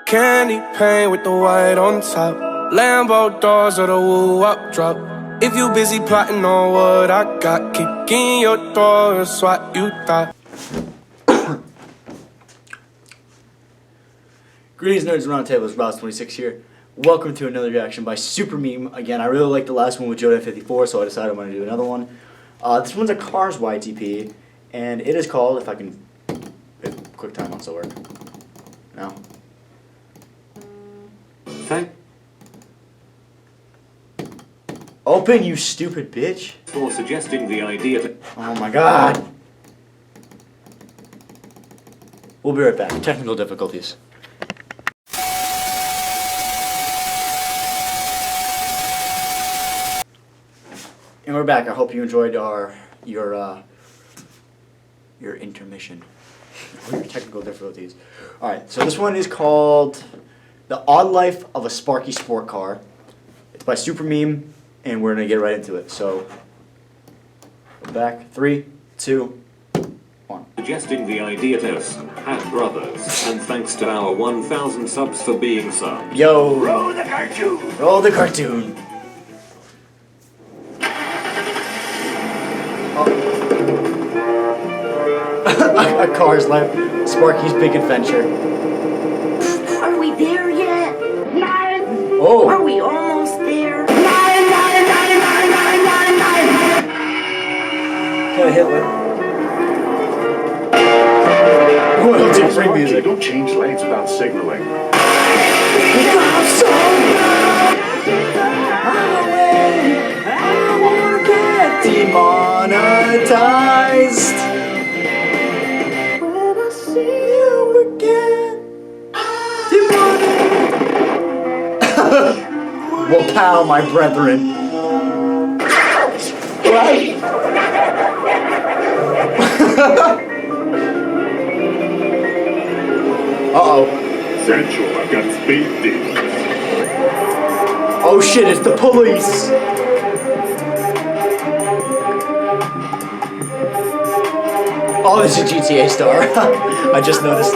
Candy paint with the white on top. Lambo doors or the woo-up drop. If you busy plotting on what I got, kick in your door, that's what you thought. Greetings, nerds and roundtables. Rouse26 here. Welcome to another reaction by Super Meme. Again, I really liked the last one with Joda54, so I decided I'm going to do another one. This one's a Cars YTP, and it is called, if I can... Quick time on work. No. Thank Open, you stupid bitch. for suggesting the idea to... Oh my god. We'll be right back. Technical difficulties. And we're back. I hope you enjoyed your intermission. Your technical difficulties. Alright, so this one is called The Odd Life of a Sparky Sport Car. It's by Super Meme, and we're gonna get right into it. So back. 3, 2, 1. Suggesting the idea to us, at Brothers, and thanks to our 1,000 subs for being subs. Yo! Roll the cartoon! Roll the cartoon! A car's life. Sparky's big adventure. Are we there yet? Oh! Are we almost there? Kinda Hitler. Royalty free music. Don't change lanes without signaling. I wanna get demonetized. When I see you again, demonetized. Well, pow, my brethren. Uh-oh. Central, I've got speed demons. Oh shit, it's the police! Oh, this is a GTA star. I just noticed.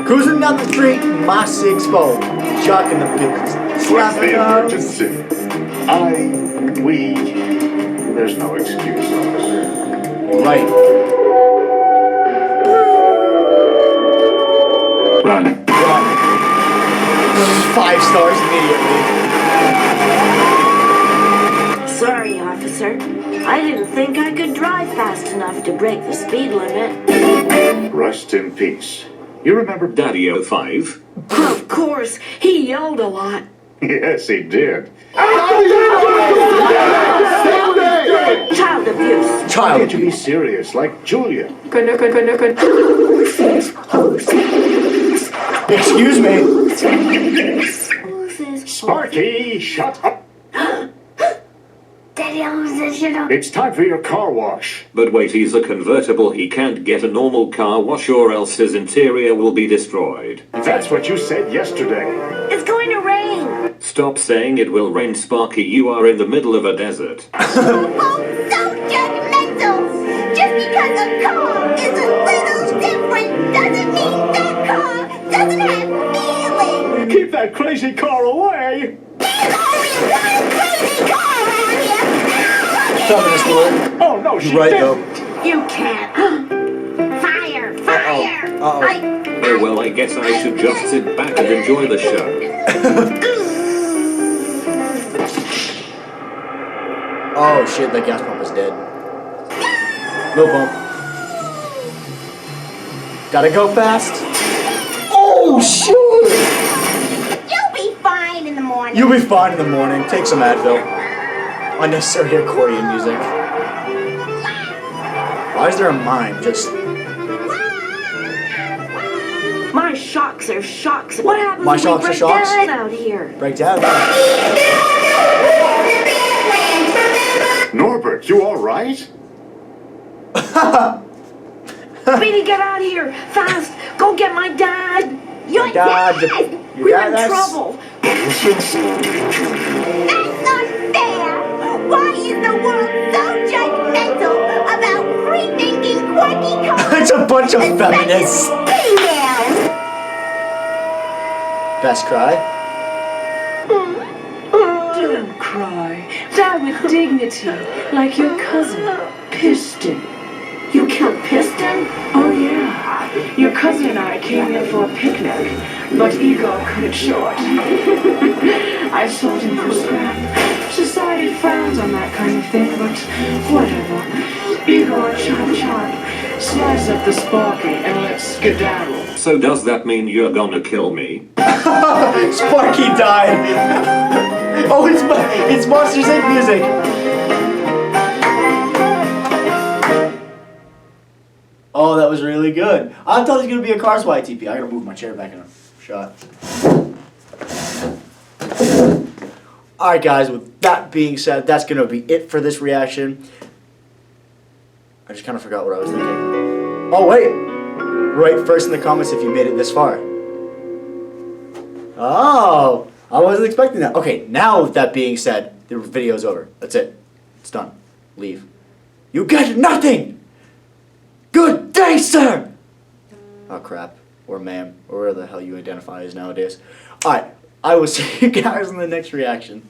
Cruising down the street, my 6-4. Jocking the bitches. What's Slapping the out. emergency? There's no excuse, officer. Right. Run. 5 stars immediately. Sorry, officer. I didn't think I could drive fast enough to break the speed limit. Rest in peace. You remember Daddy 05? Of course, he yelled a lot. Yes, he did. Child abuse. Why Child. can't you be serious, like Julia? Excuse me. Who's this? Sparky, shut up. Daddy, shut It's time for your car wash. But wait, he's a convertible, he can't get a normal car wash or else his interior will be destroyed. That's what you said yesterday. It's going to rain. Stop saying it will rain, Sparky, you are in the middle of a desert. Oh, so judgmental! Just because a car is a little different doesn't mean that car doesn't have feelings! Keep that crazy car away! There's only one crazy car around here! Feminist alert. Oh, no, she You're right, didn't. though. You can't. Fire! Fire! Uh-oh. Oh well, I guess I should just sit back and enjoy the show. Oh shit, that gas pump is dead. No pump. Gotta go fast. Oh shit! You'll be fine in the morning! You'll be fine in the morning. Take some Advil. Unnecessary accordion music. Why is there a mime? Just... My shocks are shocks. What happens My when shocks we are break shocks? down out here? break down. Norbert, you all right? Speedy, get out of here! Fast! Go get my dad! Your Dad. We're in trouble! That's not fair! Why is the world so judgmental about free-thinking, quirky cars? Such a bunch of feminists. Females. Best cry. Don't cry. Die with dignity, like your cousin, Piston. You killed Piston? Oh yeah. Your cousin and I came here for a picnic, but Igor couldn't show it. I sold him for scrap. Society frowns on that kind of thing, but whatever. Igor chop, slice up the sparky and let's skedaddle. So does that mean you're gonna kill me? Sparky died. Oh, it's Monsters Inc. music. Oh, that was really good. I thought it was gonna be a Cars YTP. I gotta move my chair back in a shot. Alright guys, with that being said, that's gonna be it for this reaction. I just kinda forgot what I was thinking. Oh wait! Write first in the comments if you made it this far. Oh! I wasn't expecting that. Okay, now with that being said, the video's over. That's it. It's done. Leave. You get nothing! Good day, sir! Oh crap. Or ma'am. Or whatever the hell you identify as nowadays. Alright, I will see you guys in the next reaction.